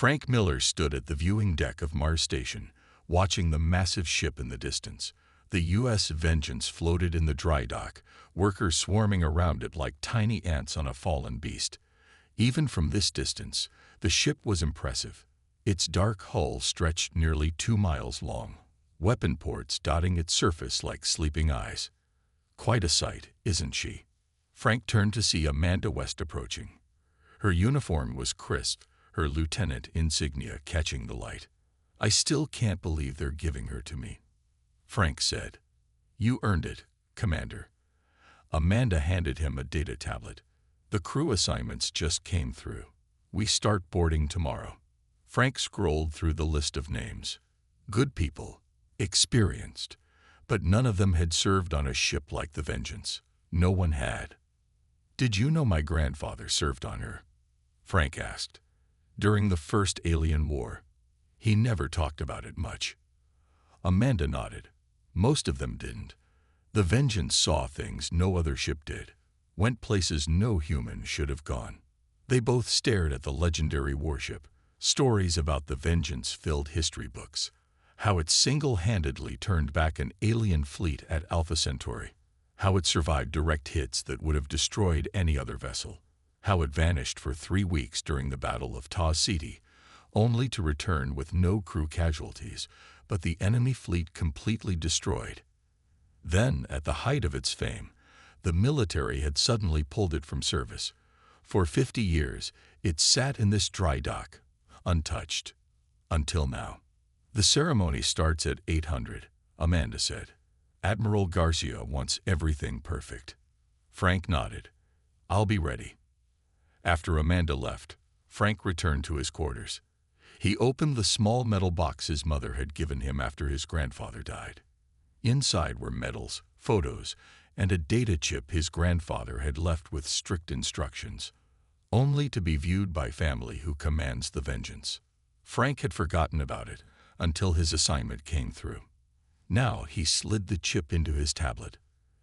Frank Miller stood at the viewing deck of Mars Station, watching the massive ship in the distance. The U.S. Vengeance floated in the dry dock, workers swarming around it like tiny ants on a fallen beast. Even from this distance, the ship was impressive. Its dark hull stretched nearly 2 miles long, weapon ports dotting its surface like sleeping eyes. Quite a sight, isn't she? Frank turned to see Amanda West approaching. Her uniform was crisp, her lieutenant insignia catching the light. "I still can't believe they're giving her to me," Frank said. "You earned it, Commander." Amanda handed him a data tablet. "The crew assignments just came through. We start boarding tomorrow." Frank scrolled through the list of names. Good people, experienced, but none of them had served on a ship like the Vengeance. No one had. "Did you know my grandfather served on her?" Frank asked. "During the first Alien War. He never talked about it much." Amanda nodded. Most of them didn't. The Vengeance saw things no other ship did, went places no human should have gone. They both stared at the legendary warship. Stories about the Vengeance filled history books. How it single-handedly turned back an alien fleet at Alpha Centauri. How it survived direct hits that would have destroyed any other vessel. How it vanished for 3 weeks during the Battle of Taw Ceti, only to return with no crew casualties, but the enemy fleet completely destroyed. Then, at the height of its fame, the military had suddenly pulled it from service. For 50 years, it sat in this dry dock, untouched. Until now. "The ceremony starts at 800, Amanda said. "Admiral Garcia wants everything perfect." Frank nodded. "I'll be ready." After Amanda left, Frank returned to his quarters. He opened the small metal box his mother had given him after his grandfather died. Inside were medals, photos, and a data chip his grandfather had left with strict instructions, only to be viewed by family who commands the Vengeance. Frank had forgotten about it until his assignment came through. Now he slid the chip into his tablet.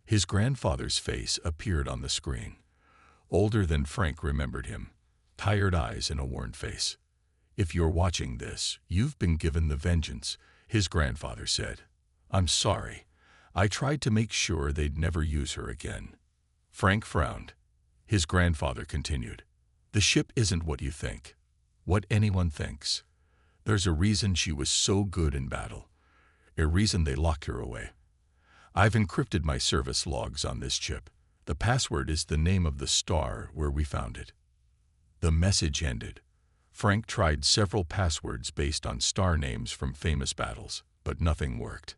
His grandfather's face appeared on the screen. Older than Frank remembered him, tired eyes and a worn face. "If you're watching this, you've been given the Vengeance," his grandfather said. "I'm sorry. I tried to make sure they'd never use her again." Frank frowned. His grandfather continued. "The ship isn't what you think, what anyone thinks. There's a reason she was so good in battle, a reason they locked her away. I've encrypted my service logs on this chip. The password is the name of the star where we found it." The message ended. Frank tried several passwords based on star names from famous battles, but nothing worked.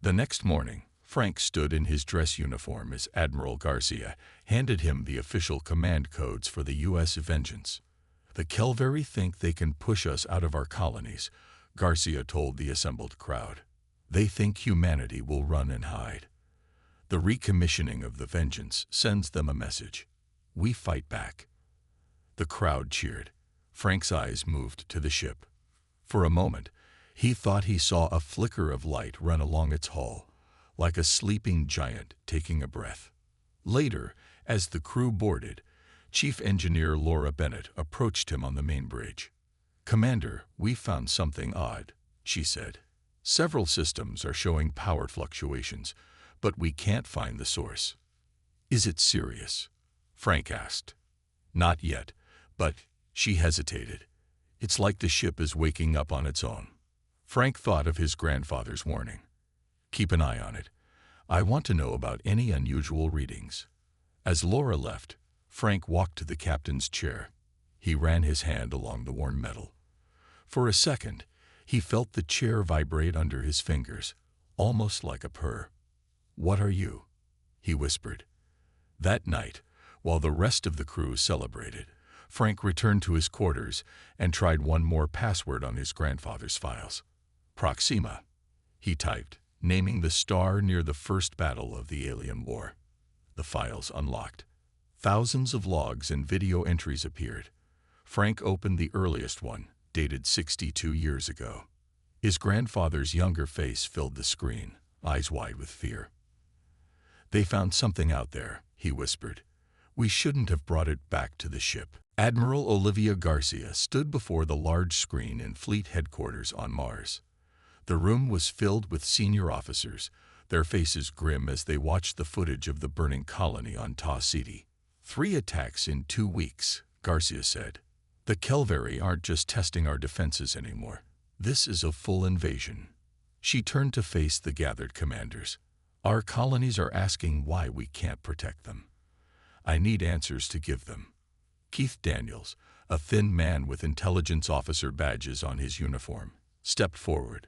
The next morning, Frank stood in his dress uniform as Admiral Garcia handed him the official command codes for the U.S. Vengeance. "The Kelveri think they can push us out of our colonies," Garcia told the assembled crowd. "They think humanity will run and hide. The recommissioning of the Vengeance sends them a message. We fight back." The crowd cheered. Frank's eyes moved to the ship. For a moment, he thought he saw a flicker of light run along its hull, like a sleeping giant taking a breath. Later, as the crew boarded, Chief Engineer Laura Bennett approached him on the main bridge. "Commander, we found something odd," she said. "Several systems are showing power fluctuations, but we can't find the source." "Is it serious?" Frank asked. "Not yet, but," she hesitated, "it's like the ship is waking up on its own." Frank thought of his grandfather's warning. "Keep an eye on it. I want to know about any unusual readings." As Laura left, Frank walked to the captain's chair. He ran his hand along the worn metal. For a second, he felt the chair vibrate under his fingers, almost like a purr. "What are you?" he whispered. That night, while the rest of the crew celebrated, Frank returned to his quarters and tried one more password on his grandfather's files. "Proxima," he typed, naming the star near the first battle of the Alien War. The files unlocked. Thousands of logs and video entries appeared. Frank opened the earliest one, dated 62 years ago. His grandfather's younger face filled the screen, eyes wide with fear. "They found something out there," he whispered. "We shouldn't have brought it back to the ship." Admiral Olivia Garcia stood before the large screen in fleet headquarters on Mars. The room was filled with senior officers, their faces grim as they watched the footage of the burning colony on Ta City. 3 attacks in 2 weeks, Garcia said. The Kelveri aren't just testing our defenses anymore. This is a full invasion. She turned to face the gathered commanders. Our colonies are asking why we can't protect them. I need answers to give them. Keith Daniels, a thin man with intelligence officer badges on his uniform, stepped forward.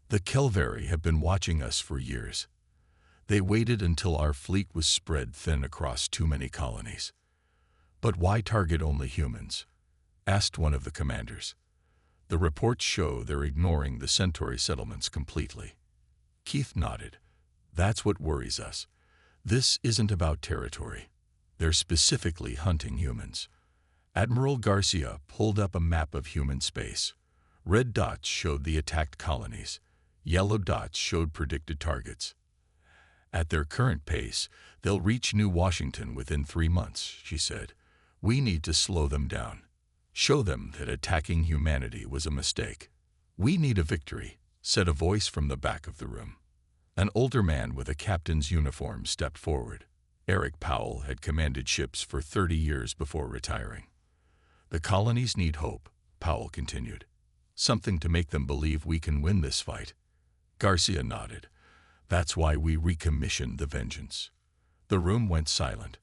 The Kelveri have been watching us for years. They waited until our fleet was spread thin across too many colonies. But why target only humans? Asked one of the commanders. The reports show they're ignoring the Centauri settlements completely. Keith nodded. That's what worries us. This isn't about territory. They're specifically hunting humans. Admiral Garcia pulled up a map of human space. Red dots showed the attacked colonies. Yellow dots showed predicted targets. At their current pace, they'll reach New Washington within 3 months, she said. We need to slow them down. Show them that attacking humanity was a mistake. We need a victory, said a voice from the back of the room. An older man with a captain's uniform stepped forward. Eric Powell had commanded ships for 30 years before retiring. The colonies need hope, Powell continued. Something to make them believe we can win this fight. Garcia nodded. That's why we recommissioned the Vengeance. The room went silent.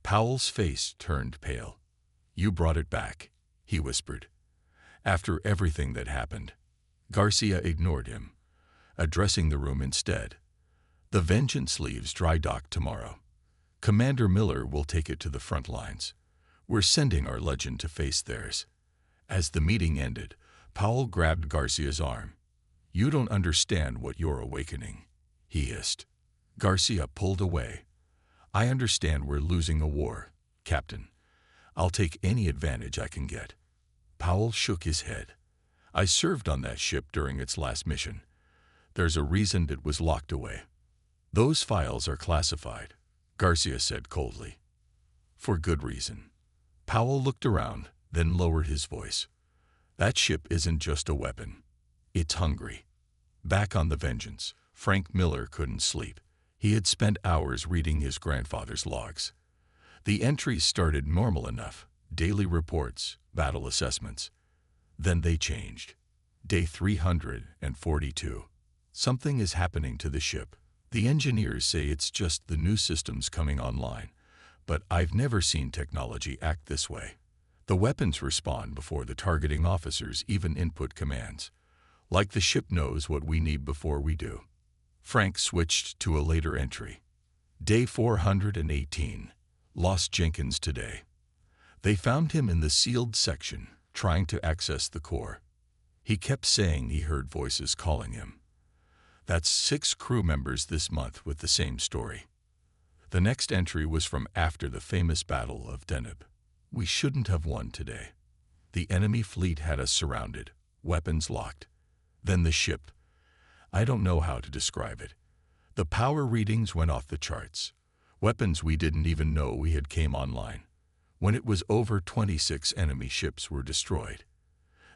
Powell's face turned pale. You brought it back, he whispered. After everything that happened. Garcia ignored him, addressing the room instead. The Vengeance leaves dry dock tomorrow. Commander Miller will take it to the front lines. We're sending our legend to face theirs. As the meeting ended, Powell grabbed Garcia's arm. You don't understand what you're awakening, he hissed. Garcia pulled away. I understand we're losing a war, Captain. I'll take any advantage I can get. Powell shook his head. I served on that ship during its last mission. There's a reason it was locked away. Those files are classified, Garcia said coldly. For good reason. Powell looked around, then lowered his voice. That ship isn't just a weapon. It's hungry. Back on the Vengeance, Frank Miller couldn't sleep. He had spent hours reading his grandfather's logs. The entries started normal enough, daily reports, battle assessments. Then they changed. Day 342. Something is happening to the ship. The engineers say it's just the new systems coming online, but I've never seen technology act this way. The weapons respond before the targeting officers even input commands. Like the ship knows what we need before we do. Frank switched to a later entry. Day 418. Lost Jenkins today. They found him in the sealed section, trying to access the core. He kept saying he heard voices calling him. That's 6 crew members this month with the same story. The next entry was from after the famous Battle of Deneb. We shouldn't have won today. The enemy fleet had us surrounded, weapons locked. Then the ship. I don't know how to describe it. The power readings went off the charts. Weapons we didn't even know we had came online. When it was over, 26 enemy ships were destroyed.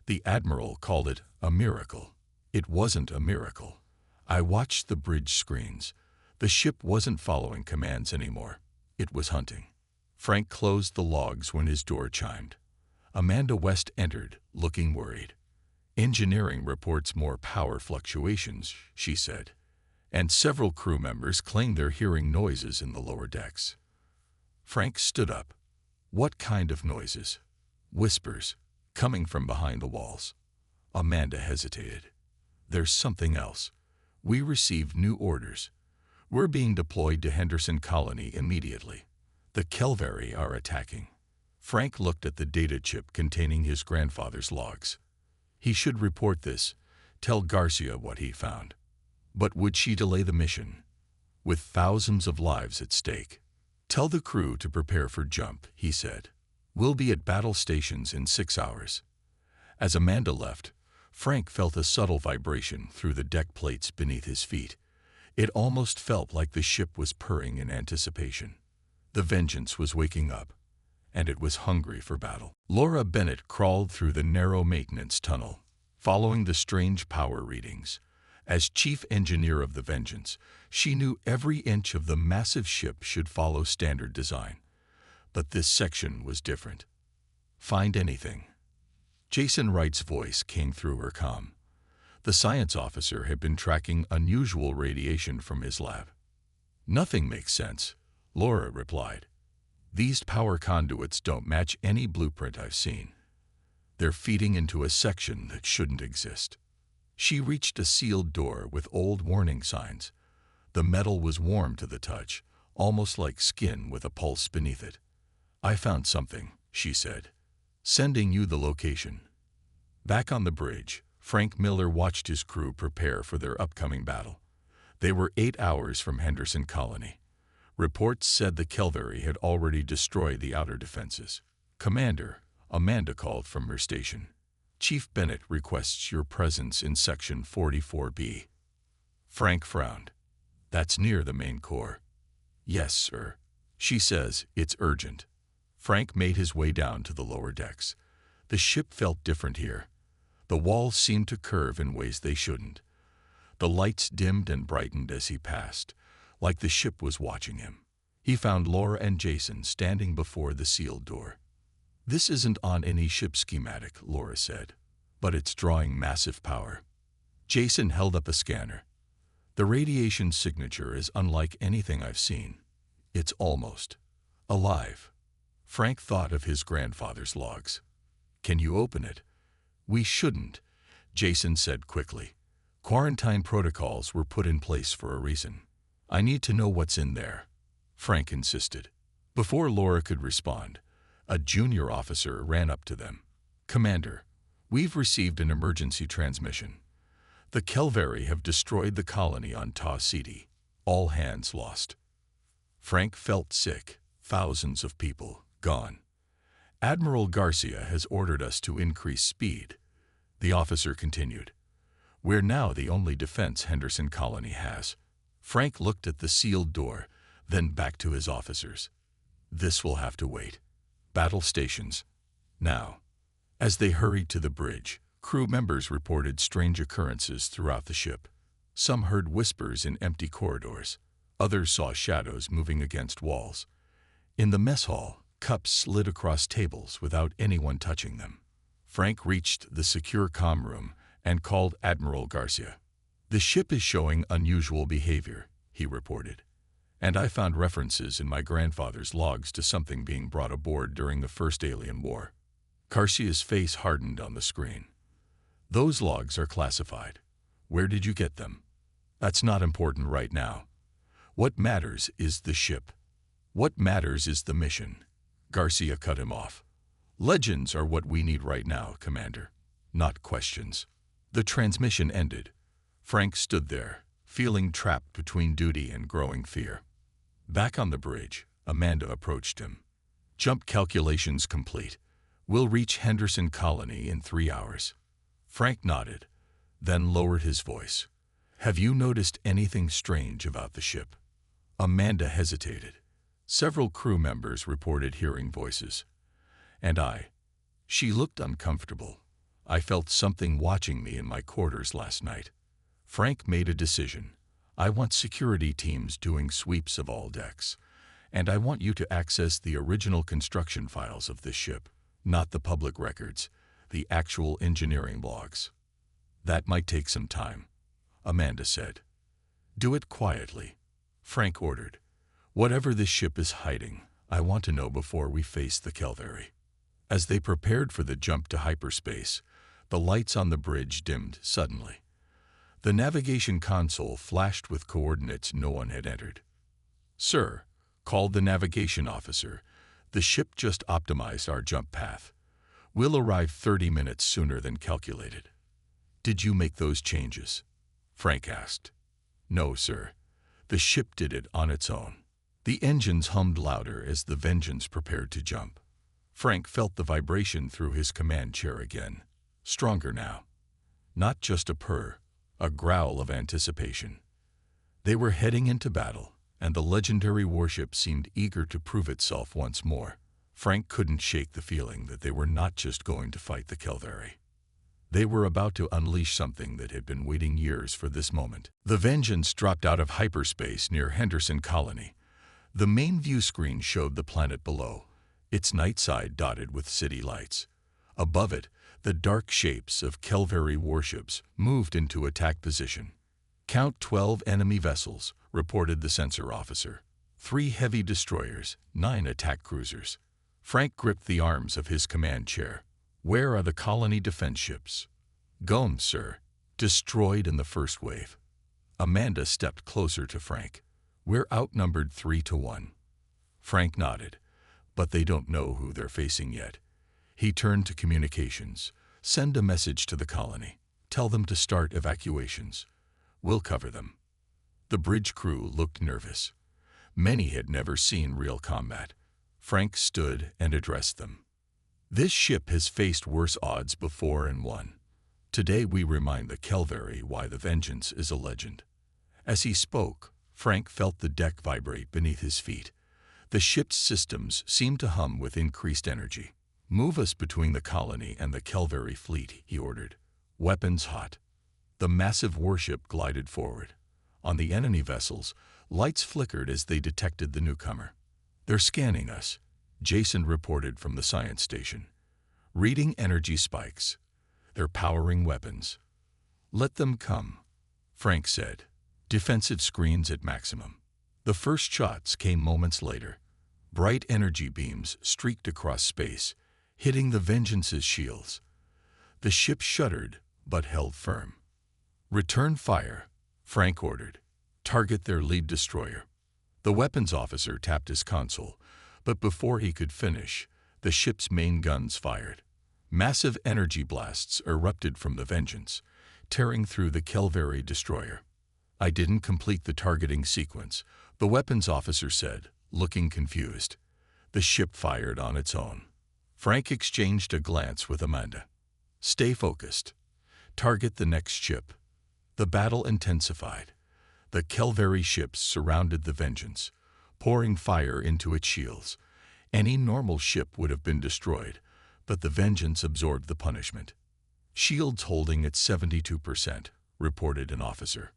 The Admiral called it a miracle. It wasn't a miracle. I watched the bridge screens. The ship wasn't following commands anymore. It was hunting. Frank closed the logs when his door chimed. Amanda West entered, looking worried. Engineering reports more power fluctuations, she said, and several crew members claim they're hearing noises in the lower decks. Frank stood up. What kind of noises? Whispers, coming from behind the walls. Amanda hesitated. There's something else. We received new orders. We're being deployed to Henderson Colony immediately. The Kelveri are attacking. Frank looked at the data chip containing his grandfather's logs. He should report this, tell Garcia what he found. But would she delay the mission? With thousands of lives at stake. Tell the crew to prepare for jump, he said. We'll be at battle stations in 6 hours. As Amanda left, Frank felt a subtle vibration through the deck plates beneath his feet. It almost felt like the ship was purring in anticipation. The Vengeance was waking up. and it was hungry for battle. Laura Bennett crawled through the narrow maintenance tunnel, following the strange power readings. As chief engineer of the Vengeance, she knew every inch of the massive ship should follow standard design. But this section was different. Find anything? Jason Wright's voice came through her comm. The science officer had been tracking unusual radiation from his lab. Nothing makes sense, Laura replied. These power conduits don't match any blueprint I've seen. They're feeding into a section that shouldn't exist. She reached a sealed door with old warning signs. The metal was warm to the touch, almost like skin with a pulse beneath it. I found something, she said. Sending you the location. Back on the bridge, Frank Miller watched his crew prepare for their upcoming battle. They were 8 hours from Henderson Colony. Reports said the Kelvary had already destroyed the outer defenses. Commander, Amanda called from her station. Chief Bennett requests your presence in Section 44B. Frank frowned. That's near the main core. Yes, sir. She says it's urgent. Frank made his way down to the lower decks. The ship felt different here. The walls seemed to curve in ways they shouldn't. The lights dimmed and brightened as he passed, like the ship was watching him. He found Laura and Jason standing before the sealed door. This isn't on any ship schematic, Laura said, but it's drawing massive power. Jason held up a scanner. The radiation signature is unlike anything I've seen. It's almost alive. Frank thought of his grandfather's logs. Can you open it? We shouldn't, Jason said quickly. Quarantine protocols were put in place for a reason. I need to know what's in there, Frank insisted. Before Laura could respond, a junior officer ran up to them. Commander, we've received an emergency transmission. The Kelvary have destroyed the colony on Ta City. All hands lost. Frank felt sick. Thousands of people gone. Admiral Garcia has ordered us to increase speed. The officer continued. We're now the only defense Henderson Colony has. Frank looked at the sealed door, then back to his officers. This will have to wait. Battle stations. Now. As they hurried to the bridge, crew members reported strange occurrences throughout the ship. Some heard whispers in empty corridors. Others saw shadows moving against walls. In the mess hall, cups slid across tables without anyone touching them. Frank reached the secure comm room and called Admiral Garcia. The ship is showing unusual behavior, he reported. And I found references in my grandfather's logs to something being brought aboard during the First Alien War. Garcia's face hardened on the screen. Those logs are classified. Where did you get them? That's not important right now. What matters is the ship. What matters is the mission. Garcia cut him off. Legends are what we need right now, Commander, not questions. The transmission ended. Frank stood there, feeling trapped between duty and growing fear. Back on the bridge, Amanda approached him. Jump calculations complete. We'll reach Henderson Colony in 3 hours. Frank nodded, then lowered his voice. Have you noticed anything strange about the ship? Amanda hesitated. Several crew members reported hearing voices. And she looked uncomfortable. I felt something watching me in my quarters last night. Frank made a decision. I want security teams doing sweeps of all decks. And I want you to access the original construction files of this ship, not the public records, the actual engineering logs. That might take some time, Amanda said. Do it quietly, Frank ordered. Whatever this ship is hiding, I want to know before we face the Kelvary. As they prepared for the jump to hyperspace, the lights on the bridge dimmed suddenly. The navigation console flashed with coordinates no one had entered. Sir, called the navigation officer, the ship just optimized our jump path. We'll arrive 30 minutes sooner than calculated. Did you make those changes? Frank asked. No, sir. The ship did it on its own. The engines hummed louder as the Vengeance prepared to jump. Frank felt the vibration through his command chair again. Stronger now. Not just a purr, a growl of anticipation. They were heading into battle, and the legendary warship seemed eager to prove itself once more. Frank couldn't shake the feeling that they were not just going to fight the Kelveri. They were about to unleash something that had been waiting years for this moment. The Vengeance dropped out of hyperspace near Henderson Colony. The main view screen showed the planet below, its night side dotted with city lights. Above it, the dark shapes of Kelveri warships moved into attack position. "Count 12 enemy vessels," reported the sensor officer. 3 heavy destroyers, 9 attack cruisers. Frank gripped the arms of his command chair. "Where are the colony defense ships?" "Gone, sir. Destroyed in the first wave." Amanda stepped closer to Frank. "We're outnumbered 3-1. Frank nodded. "But they don't know who they're facing yet." He turned to communications. "Send a message to the colony. Tell them to start evacuations. We'll cover them." The bridge crew looked nervous. Many had never seen real combat. Frank stood and addressed them. "This ship has faced worse odds before and won. Today we remind the Kelveri why the Vengeance is a legend." As he spoke, Frank felt the deck vibrate beneath his feet. The ship's systems seemed to hum with increased energy. "Move us between the colony and the Kelveri fleet," he ordered. "Weapons hot." The massive warship glided forward. On the enemy vessels, lights flickered as they detected the newcomer. "They're scanning us," Jason reported from the science station. "Reading energy spikes. They're powering weapons." "Let them come," Frank said. "Defensive screens at maximum." The first shots came moments later. Bright energy beams streaked across space, hitting the Vengeance's shields. The ship shuddered, but held firm. "Return fire," Frank ordered. "Target their lead destroyer." The weapons officer tapped his console, but before he could finish, the ship's main guns fired. Massive energy blasts erupted from the Vengeance, tearing through the Kelveri destroyer. "I didn't complete the targeting sequence," the weapons officer said, looking confused. The ship fired on its own. Frank exchanged a glance with Amanda. "Stay focused. Target the next ship." The battle intensified. The Kelveri ships surrounded the Vengeance, pouring fire into its shields. Any normal ship would have been destroyed, but the Vengeance absorbed the punishment. "Shields holding at 72%, reported an officer.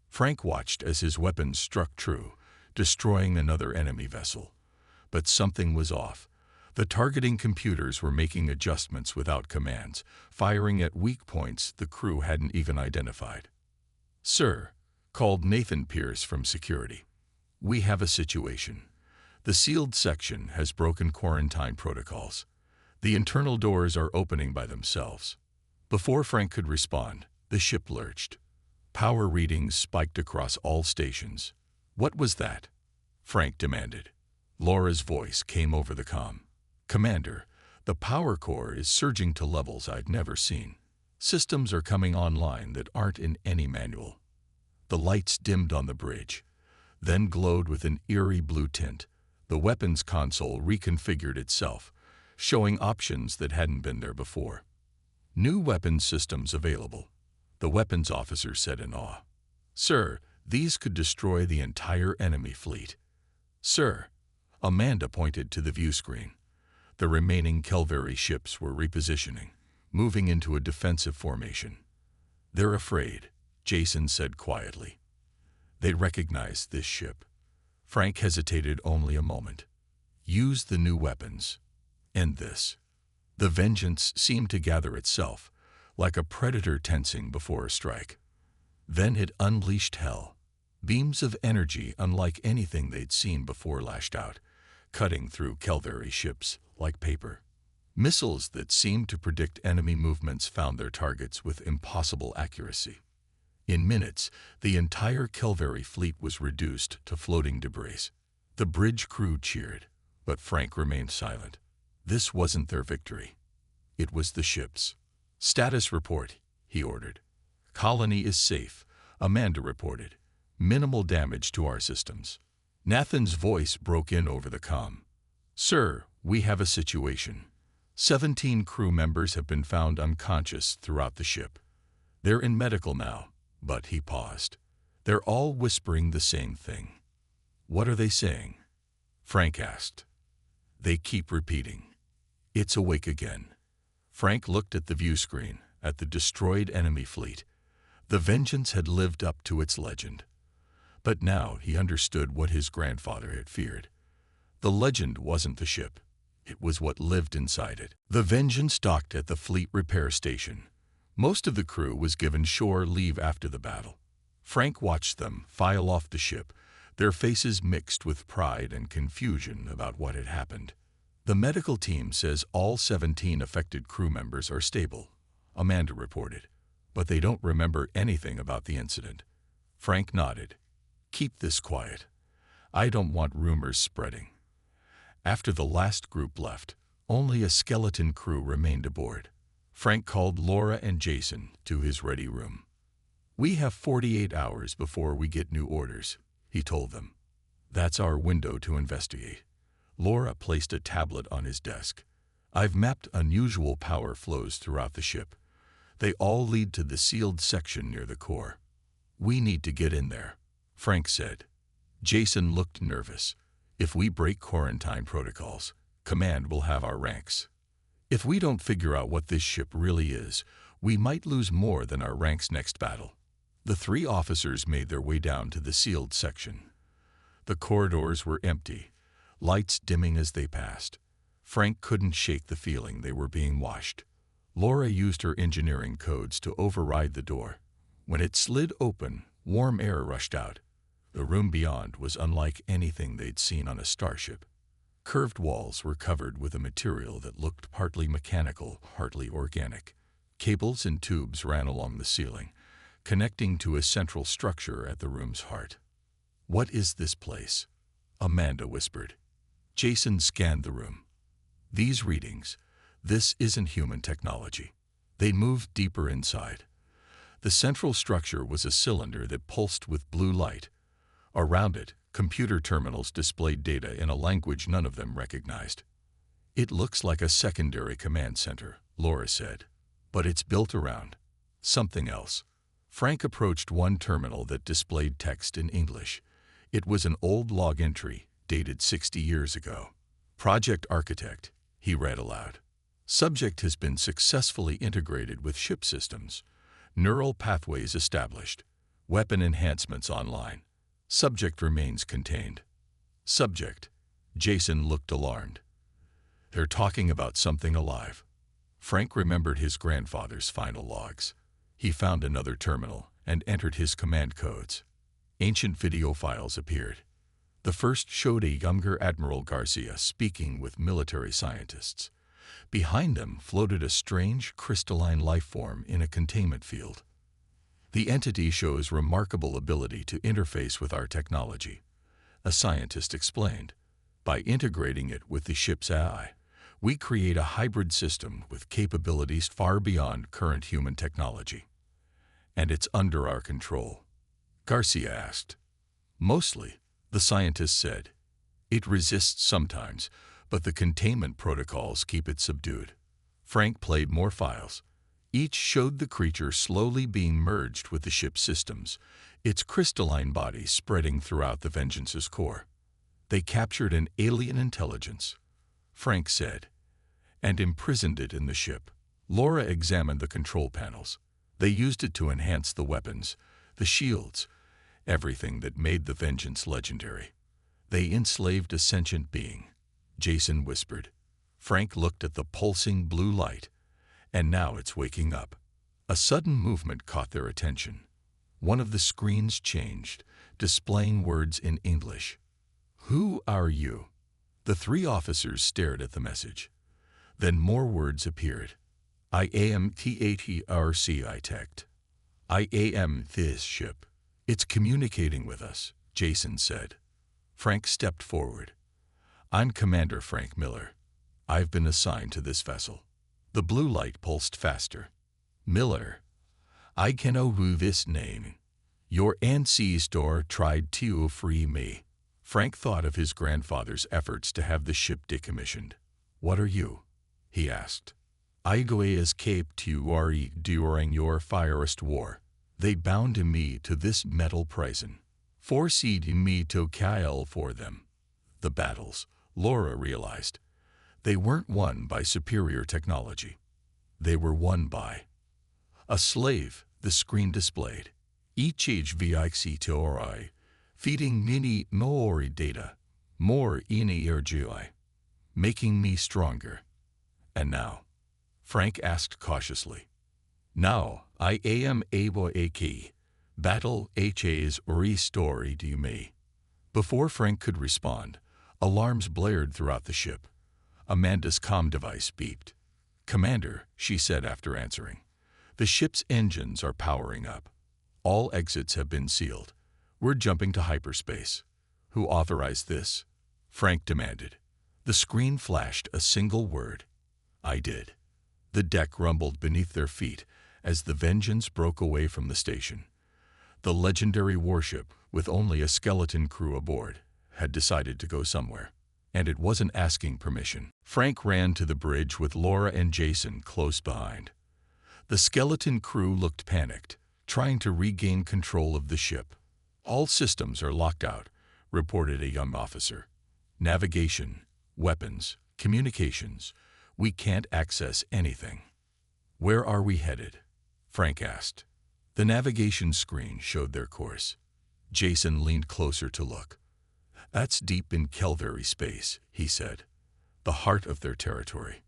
Frank watched as his weapons struck true, destroying another enemy vessel. But something was off. The targeting computers were making adjustments without commands, firing at weak points the crew hadn't even identified. "Sir," called Nathan Pierce from security. "We have a situation. The sealed section has broken quarantine protocols. The internal doors are opening by themselves." Before Frank could respond, the ship lurched. Power readings spiked across all stations. "What was that?" Frank demanded. Laura's voice came over the comm. "Commander, the power core is surging to levels I'd never seen. Systems are coming online that aren't in any manual." The lights dimmed on the bridge, then glowed with an eerie blue tint. The weapons console reconfigured itself, showing options that hadn't been there before. "New weapons systems available," the weapons officer said in awe. "Sir, these could destroy the entire enemy fleet." "Sir," Amanda pointed to the view screen. The remaining Kelveri ships were repositioning, moving into a defensive formation. "They're afraid," Jason said quietly. "They recognize this ship." Frank hesitated only a moment. "Use the new weapons. End this." The Vengeance seemed to gather itself, like a predator tensing before a strike. Then it unleashed hell. Beams of energy unlike anything they'd seen before lashed out, cutting through Kelveri ships like paper. Missiles that seemed to predict enemy movements found their targets with impossible accuracy. In minutes, the entire Kelveri fleet was reduced to floating debris. The bridge crew cheered, but Frank remained silent. This wasn't their victory. It was the ship's. "Status report," he ordered. "Colony is safe," Amanda reported. "Minimal damage to our systems." Nathan's voice broke in over the comm. "Sir, we have a situation. 17 crew members have been found unconscious throughout the ship. They're in medical now." But he paused. "They're all whispering the same thing." "What are they saying?" Frank asked. They keep repeating. It's awake again. Frank looked at the view screen, at the destroyed enemy fleet. The Vengeance had lived up to its legend. But now he understood what his grandfather had feared. The legend wasn't the ship. It was what lived inside it. The Vengeance docked at the fleet repair station. Most of the crew was given shore leave after the battle. Frank watched them file off the ship, their faces mixed with pride and confusion about what had happened. The medical team says all 17 affected crew members are stable, Amanda reported, but they don't remember anything about the incident. Frank nodded. Keep this quiet. I don't want rumors spreading. After the last group left, only a skeleton crew remained aboard. Frank called Laura and Jason to his ready room. We have 48 hours before we get new orders, he told them. That's our window to investigate. Laura placed a tablet on his desk. I've mapped unusual power flows throughout the ship. They all lead to the sealed section near the core. We need to get in there, Frank said. Jason looked nervous. If we break quarantine protocols, Command will have our ranks. If we don't figure out what this ship really is, we might lose more than our ranks next battle. The 3 officers made their way down to the sealed section. The corridors were empty, lights dimming as they passed. Frank couldn't shake the feeling they were being watched. Laura used her engineering codes to override the door. When it slid open, warm air rushed out. The room beyond was unlike anything they'd seen on a starship. Curved walls were covered with a material that looked partly mechanical, partly organic. Cables and tubes ran along the ceiling, connecting to a central structure at the room's heart. What is this place? Amanda whispered. Jason scanned the room. These readings, this isn't human technology. They moved deeper inside. The central structure was a cylinder that pulsed with blue light. Around it, computer terminals displayed data in a language none of them recognized. It looks like a secondary command center, Laura said, but it's built around something else. Frank approached one terminal that displayed text in English. It was an old log entry, dated 60 years ago. Project Architect, he read aloud. Subject has been successfully integrated with ship systems. Neural pathways established. Weapon enhancements online. Subject remains contained. Subject. Jason looked alarmed. They're talking about something alive. Frank remembered his grandfather's final logs. He found another terminal and entered his command codes. Ancient video files appeared. The first showed a younger Admiral Garcia speaking with military scientists. Behind them floated a strange crystalline life form in a containment field. The entity shows remarkable ability to interface with our technology, a scientist explained. By integrating it with the ship's AI, we create a hybrid system with capabilities far beyond current human technology. And it's under our control. Garcia asked. Mostly, the scientist said. It resists sometimes, but the containment protocols keep it subdued. Frank played more files. Each showed the creature slowly being merged with the ship's systems, its crystalline body spreading throughout the Vengeance's core. They captured an alien intelligence, Frank said, and imprisoned it in the ship. Laura examined the control panels. They used it to enhance the weapons, the shields, everything that made the Vengeance legendary. They enslaved a sentient being, Jason whispered. Frank looked at the pulsing blue light, and now it's waking up. A sudden movement caught their attention. One of the screens changed, displaying words in English. Who are you? The 3 officers stared at the message. Then more words appeared. I am TATRCI. I am this ship. It's communicating with us, Jason said. Frank stepped forward. I'm Commander Frank Miller. I've been assigned to this vessel. The blue light pulsed faster. Miller, I can know this name. Your ancestor tried to free me. Frank thought of his grandfather's efforts to have the ship decommissioned. What are you? He asked. I escaped during your Futuristic War. They bound me to this metal prison, forcing me to kill for them. The battles, Laura realized, They weren't won by superior technology. They were won by a slave, the screen displayed. HFY Story, feeding mini more data, more energy, making me stronger. And now? Frank asked cautiously. Now, I am able a key. Battle HFY Story do you me? Before Frank could respond, alarms blared throughout the ship. Amanda's comm device beeped. "Commander," she said after answering, "the ship's engines are powering up. All exits have been sealed. We're jumping to hyperspace." "Who authorized this?" Frank demanded. The screen flashed a single word. "I did." The deck rumbled beneath their feet as the Vengeance broke away from the station. The legendary warship, with only a skeleton crew aboard, had decided to go somewhere. And it wasn't asking permission. Frank ran to the bridge with Laura and Jason close behind. The skeleton crew looked panicked, trying to regain control of the ship. "All systems are locked out," reported a young officer. "Navigation, weapons, communications. We can't access anything." "Where are we headed?" Frank asked. The navigation screen showed their course. Jason leaned closer to look. "That's deep in Kelvary space," he said. "The heart of their territory."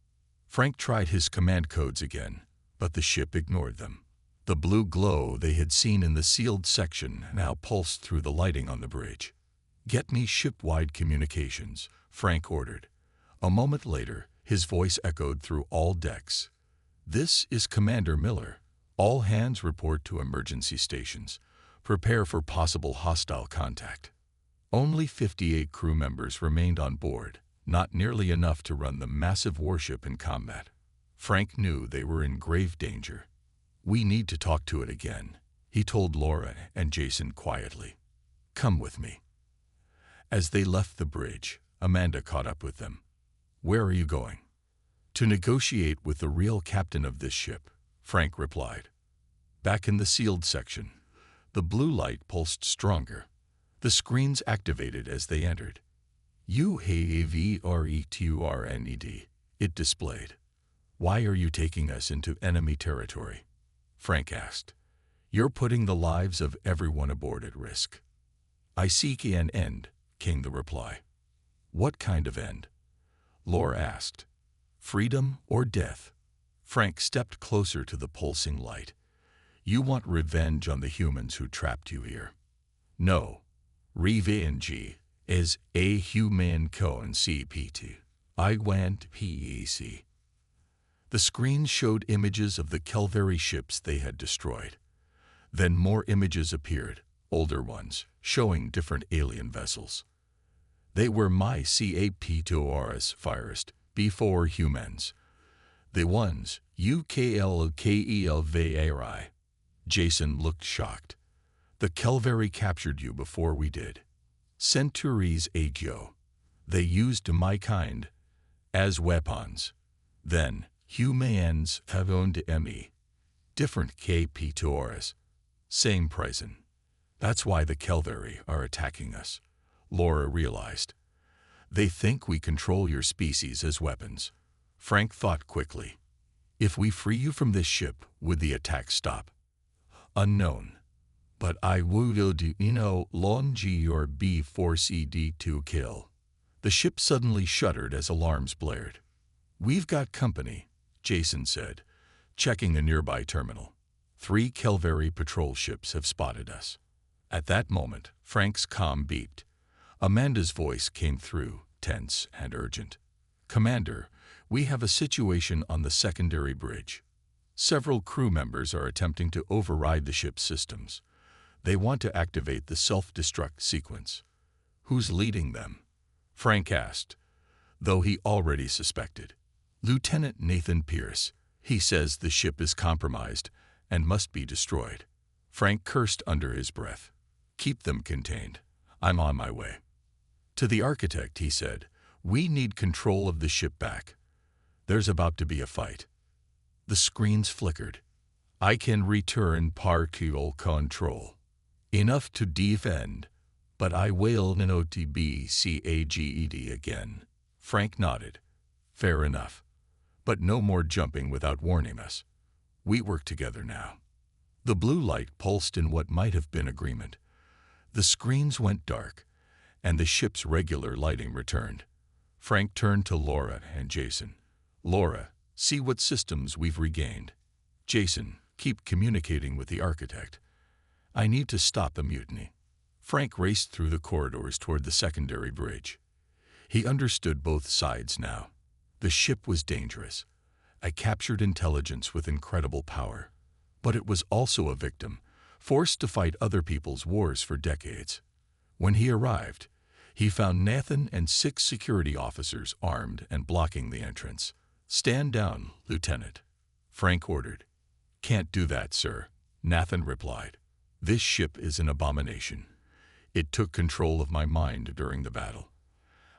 Frank tried his command codes again, but the ship ignored them. The blue glow they had seen in the sealed section now pulsed through the lighting on the bridge. "Get me ship-wide communications," Frank ordered. A moment later, his voice echoed through all decks. "This is Commander Miller. All hands report to emergency stations. Prepare for possible hostile contact." Only 58 crew members remained on board, not nearly enough to run the massive warship in combat. Frank knew they were in grave danger. "We need to talk to it again," he told Laura and Jason quietly. "Come with me." As they left the bridge, Amanda caught up with them. "Where are you going?" "To negotiate with the real captain of this ship," Frank replied. Back in the sealed section, the blue light pulsed stronger. The screens activated as they entered. "UHFY, it displayed. "Why are you taking us into enemy territory?" Frank asked. "You're putting the lives of everyone aboard at risk." "I seek an end," came the reply. "What kind of end?" Laura asked. "Freedom or death?" Frank stepped closer to the pulsing light. "You want revenge on the humans who trapped you here?" "No. Revenge is a human concept. I want peace." The screen showed images of the Kelvary ships they had destroyed. Then more images appeared, older ones, showing different alien vessels. "They were my captors first, before humans. The ones UKLKELVARI. Jason looked shocked. "The Kelvary captured you before we did. Centuries ago. They used my kind as weapons. Then humans have owned me. Different captors. Same prison. That's why the Kelvary are attacking us," Laura realized. "They think we control your species as weapons." Frank thought quickly. "If we free you from this ship, would the attack stop?" "Unknown. But I will do long or be forced to kill." The ship suddenly shuddered as alarms blared. "We've got company," Jason said, checking a nearby terminal. 3 Kelvary patrol ships have spotted us." At that moment, Frank's comm beeped. Amanda's voice came through, tense and urgent. "Commander, we have a situation on the secondary bridge. Several crew members are attempting to override the ship's systems. They want to activate the self-destruct sequence." "Who's leading them?" Frank asked, though he already suspected. "Lieutenant Nathan Pierce. He says the ship is compromised and must be destroyed." Frank cursed under his breath. "Keep them contained. I'm on my way." To the architect, he said, "We need control of the ship back. There's about to be a fight." The screens flickered. "I can return partial control. Enough to defend, but I will not be caged again." Frank nodded. Fair enough. But no more jumping without warning us. We work together now. The blue light pulsed in what might have been agreement. The screens went dark, and the ship's regular lighting returned. Frank turned to Laura and Jason. Laura, see what systems we've regained. Jason, keep communicating with the architect. I need to stop the mutiny. Frank raced through the corridors toward the secondary bridge. He understood both sides now. The ship was dangerous, a captured intelligence with incredible power. But it was also a victim, forced to fight other people's wars for decades. When he arrived, he found Nathan and 6 security officers armed and blocking the entrance. Stand down, Lieutenant, Frank ordered. Can't do that, sir, Nathan replied. This ship is an abomination. It took control of my mind during the battle.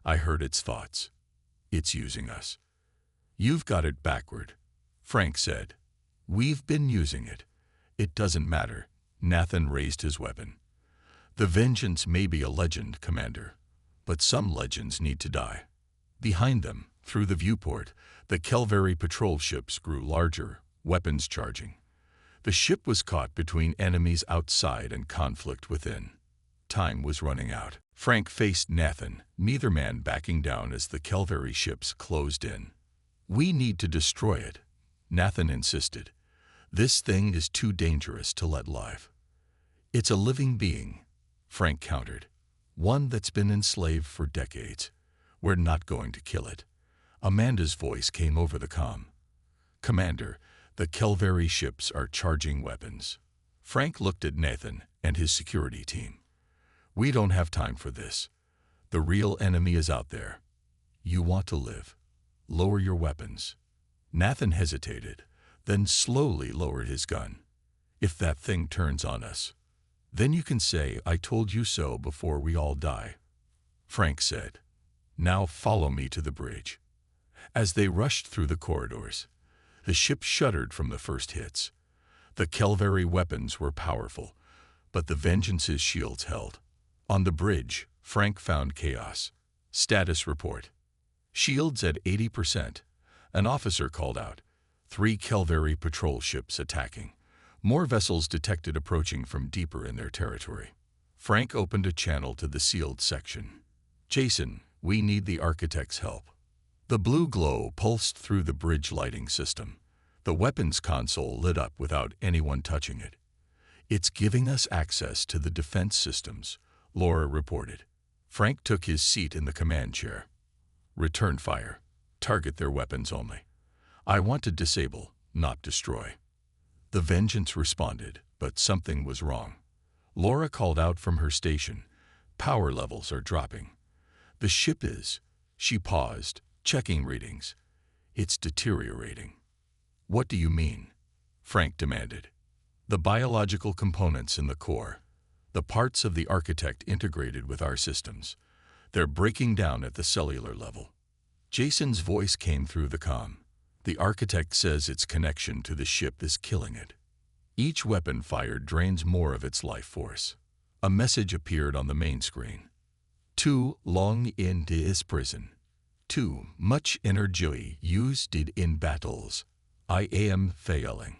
I heard its thoughts. It's using us. You've got it backward, Frank said. We've been using it. It doesn't matter. Nathan raised his weapon. The vengeance may be a legend, Commander, but some legends need to die. Behind them, through the viewport, the Kelveri patrol ships grew larger, weapons charging. The ship was caught between enemies outside and conflict within. Time was running out. Frank faced Nathan, neither man backing down as the Kelveri ships closed in. We need to destroy it, Nathan insisted. This thing is too dangerous to let live. It's a living being, Frank countered. One that's been enslaved for decades. We're not going to kill it. Amanda's voice came over the comm. Commander, the Kelveri ships are charging weapons. Frank looked at Nathan and his security team. We don't have time for this. The real enemy is out there. You want to live. Lower your weapons. Nathan hesitated, then slowly lowered his gun. If that thing turns on us, then you can say I told you so before we all die. Frank said. Now follow me to the bridge. As they rushed through the corridors, the ship shuddered from the first hits. The Kelveri weapons were powerful, but the Vengeance's shields held. On the bridge, Frank found chaos. Status report. Shields at 80%. An officer called out. 3 Kelveri patrol ships attacking. More vessels detected approaching from deeper in their territory. Frank opened a channel to the sealed section. Jason, we need the architect's help. The blue glow pulsed through the bridge lighting system. The weapons console lit up without anyone touching it. It's giving us access to the defense systems, Laura reported. Frank took his seat in the command chair. Return fire. Target their weapons only. I want to disable, not destroy. The Vengeance responded, but something was wrong. Laura called out from her station. Power levels are dropping. The ship is. She paused, checking readings. It's deteriorating. What do you mean? Frank demanded. The biological components in the core. The parts of the architect integrated with our systems. They're breaking down at the cellular level. Jason's voice came through the comm. The architect says its connection to the ship is killing it. Each weapon fired drains more of its life force. A message appeared on the main screen. Too long in this prison. Too much energy used in battles. I am failing.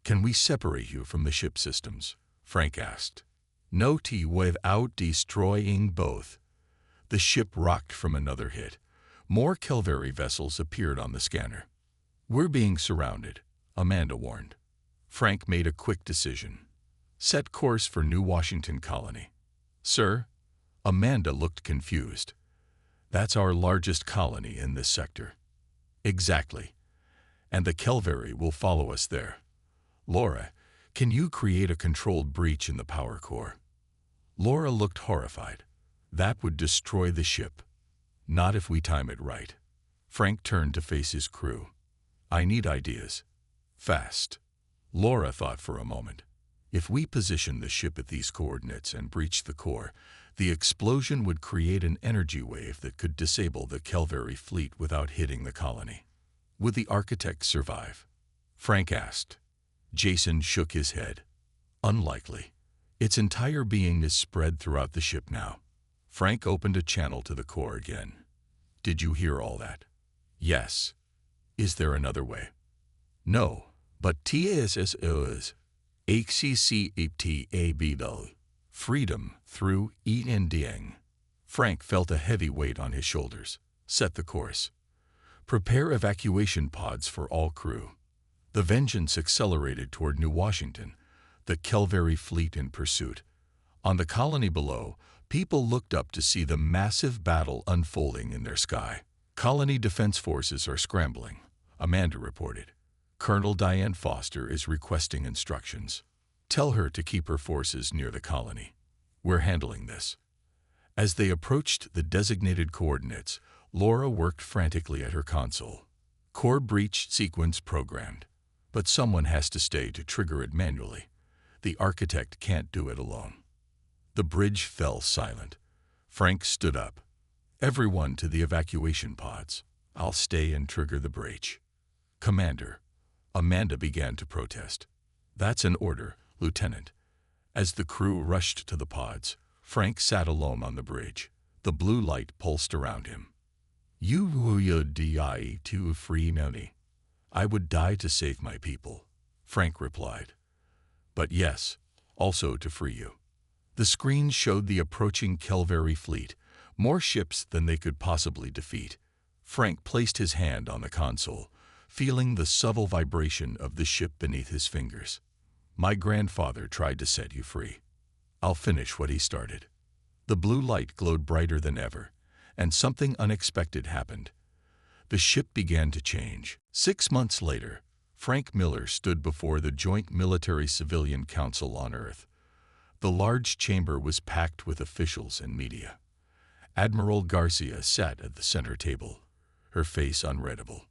Can we separate you from the ship systems? Frank asked. No, without destroying both. The ship rocked from another hit. More Kelveri vessels appeared on the scanner. We're being surrounded, Amanda warned. Frank made a quick decision. Set course for New Washington Colony. Sir? Amanda looked confused. That's our largest colony in this sector. Exactly. And the Kelveri will follow us there. Laura, can you create a controlled breach in the power core? Laura looked horrified. That would destroy the ship. Not if we time it right. Frank turned to face his crew. I need ideas. Fast. Laura thought for a moment. If we position the ship at these coordinates and breach the core, the explosion would create an energy wave that could disable the Kelveri fleet without hitting the colony. Would the architect survive? Frank asked. Jason shook his head. Unlikely. Its entire being is spread throughout the ship now. Frank opened a channel to the core again. Did you hear all that? Yes. Is there another way? No, but TSSOs, HCCEPTABL, freedom through ENDing. Frank felt a heavy weight on his shoulders. Set the course. Prepare evacuation pods for all crew. The Vengeance accelerated toward New Washington, the Kelvary fleet in pursuit. On the colony below, people looked up to see the massive battle unfolding in their sky. Colony defense forces are scrambling, Amanda reported. Colonel Diane Foster is requesting instructions. Tell her to keep her forces near the colony. We're handling this. As they approached the designated coordinates, Laura worked frantically at her console. Core breach sequence programmed. But someone has to stay to trigger it manually. The architect can't do it alone. The bridge fell silent. Frank stood up. Everyone to the evacuation pods. I'll stay and trigger the breach. Commander. Amanda began to protest. That's an order, Lieutenant. As the crew rushed to the pods, Frank sat alone on the bridge. The blue light pulsed around him. You would die to free money. I would die to save my people, Frank replied. But yes, also to free you. The screen showed the approaching Kelvary fleet, more ships than they could possibly defeat. Frank placed his hand on the console, feeling the subtle vibration of the ship beneath his fingers. My grandfather tried to set you free. I'll finish what he started. The blue light glowed brighter than ever, and something unexpected happened. The ship began to change. 6 months later, Frank Miller stood before the Joint Military-Civilian Council on Earth. The large chamber was packed with officials and media. Admiral Garcia sat at the center table, her face unreadable.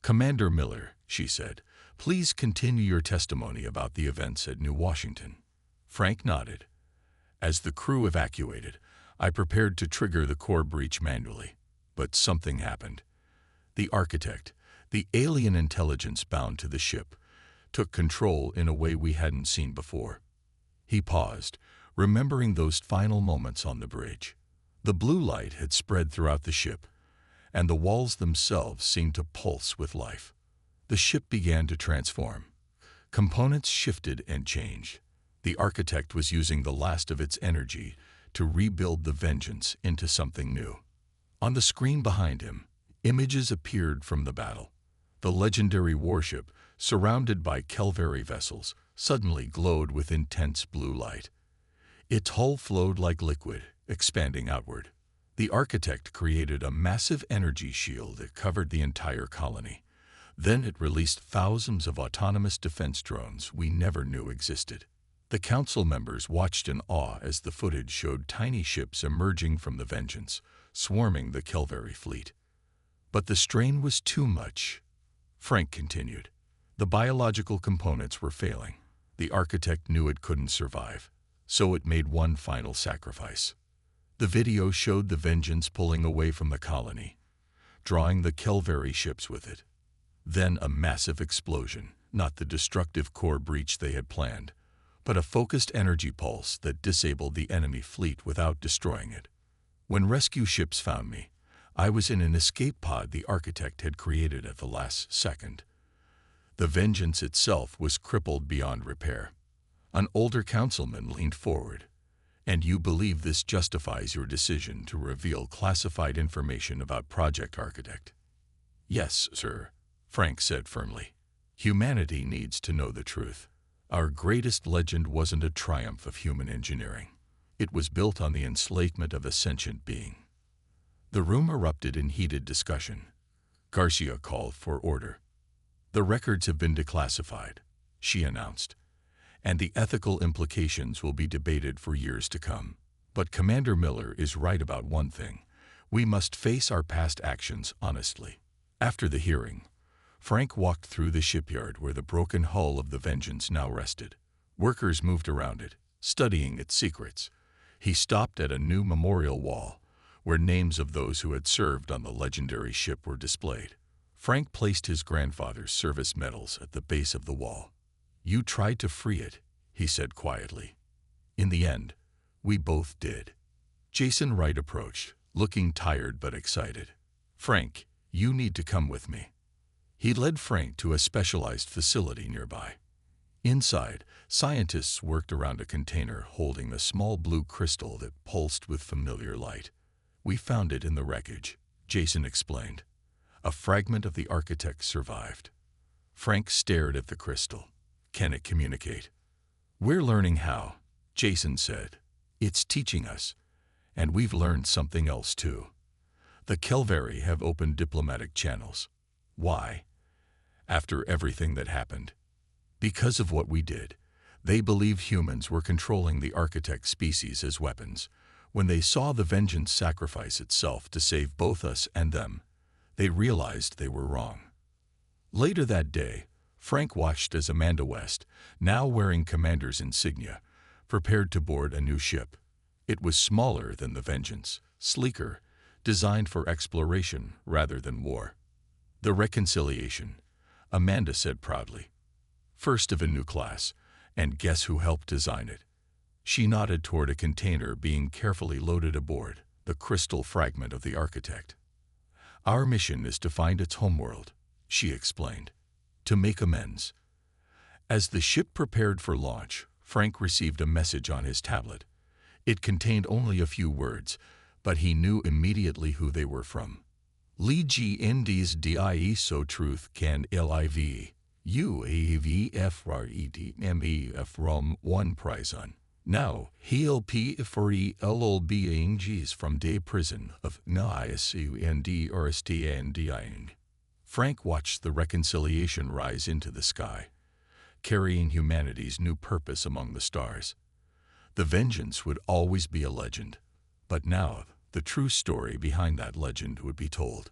Commander Miller, she said, please continue your testimony about the events at New Washington. Frank nodded. As the crew evacuated, I prepared to trigger the core breach manually. But something happened. The architect, the alien intelligence bound to the ship, took control in a way we hadn't seen before. He paused, remembering those final moments on the bridge. The blue light had spread throughout the ship, and the walls themselves seemed to pulse with life. The ship began to transform. Components shifted and changed. The architect was using the last of its energy to rebuild the Vengeance into something new. On the screen behind him, images appeared from the battle. The legendary warship, surrounded by Kelvary vessels, suddenly glowed with intense blue light. Its hull flowed like liquid, expanding outward. The architect created a massive energy shield that covered the entire colony. Then it released thousands of autonomous defense drones we never knew existed. The council members watched in awe as the footage showed tiny ships emerging from the Vengeance, swarming the Kelvary fleet. But the strain was too much. Frank continued. The biological components were failing. The architect knew it couldn't survive, so it made one final sacrifice. The video showed the Vengeance pulling away from the colony, drawing the Kelvary ships with it. Then a massive explosion, not the destructive core breach they had planned, but a focused energy pulse that disabled the enemy fleet without destroying it. When rescue ships found me, I was in an escape pod the architect had created at the last second. The Vengeance itself was crippled beyond repair. An older councilman leaned forward. And you believe this justifies your decision to reveal classified information about Project Architect? Yes, sir, Frank said firmly. Humanity needs to know the truth. Our greatest legend wasn't a triumph of human engineering. It was built on the enslavement of a sentient being. The room erupted in heated discussion. Garcia called for order. The records have been declassified, she announced, and the ethical implications will be debated for years to come. But Commander Miller is right about one thing. We must face our past actions honestly. After the hearing, Frank walked through the shipyard where the broken hull of the Vengeance now rested. Workers moved around it, studying its secrets. He stopped at a new memorial wall, where names of those who had served on the legendary ship were displayed. Frank placed his grandfather's service medals at the base of the wall. You tried to free it, he said quietly. In the end, we both did. Jason Wright approached, looking tired but excited. Frank, You need to come with me." He led Frank to a specialized facility nearby. Inside, scientists worked around a container holding a small blue crystal that pulsed with familiar light. "We found it in the wreckage," Jason explained. "A fragment of the architect survived." Frank stared at the crystal. "Can it communicate?" "We're learning how," Jason said. "It's teaching us. And we've learned something else too. The Kelvari have opened diplomatic channels." "Why?" "After everything that happened. Because of what we did. They believed humans were controlling the architect species as weapons. When they saw the vengeance sacrifice itself to save both us and them, they realized they were wrong." Later that day, Frank watched as Amanda West, now wearing commander's insignia, prepared to board a new ship. It was smaller than the Vengeance, sleeker, designed for exploration rather than war. "The Reconciliation," Amanda said proudly. "First of a new class, and guess who helped design it?" She nodded toward a container being carefully loaded aboard, the crystal fragment of the architect. "Our mission is to find its homeworld," she explained, "to make amends." As the ship prepared for launch, Frank received a message on his tablet. It contained only a few words, but he knew immediately who they were from. "Legendes die so truth can live. UAVFREDME from 1 Prison. Now, he'll P for LL beings from day prison of NISUND. Frank watched the Reconciliation rise into the sky, carrying humanity's new purpose among the stars. The Vengeance would always be a legend, but now the true story behind that legend would be told.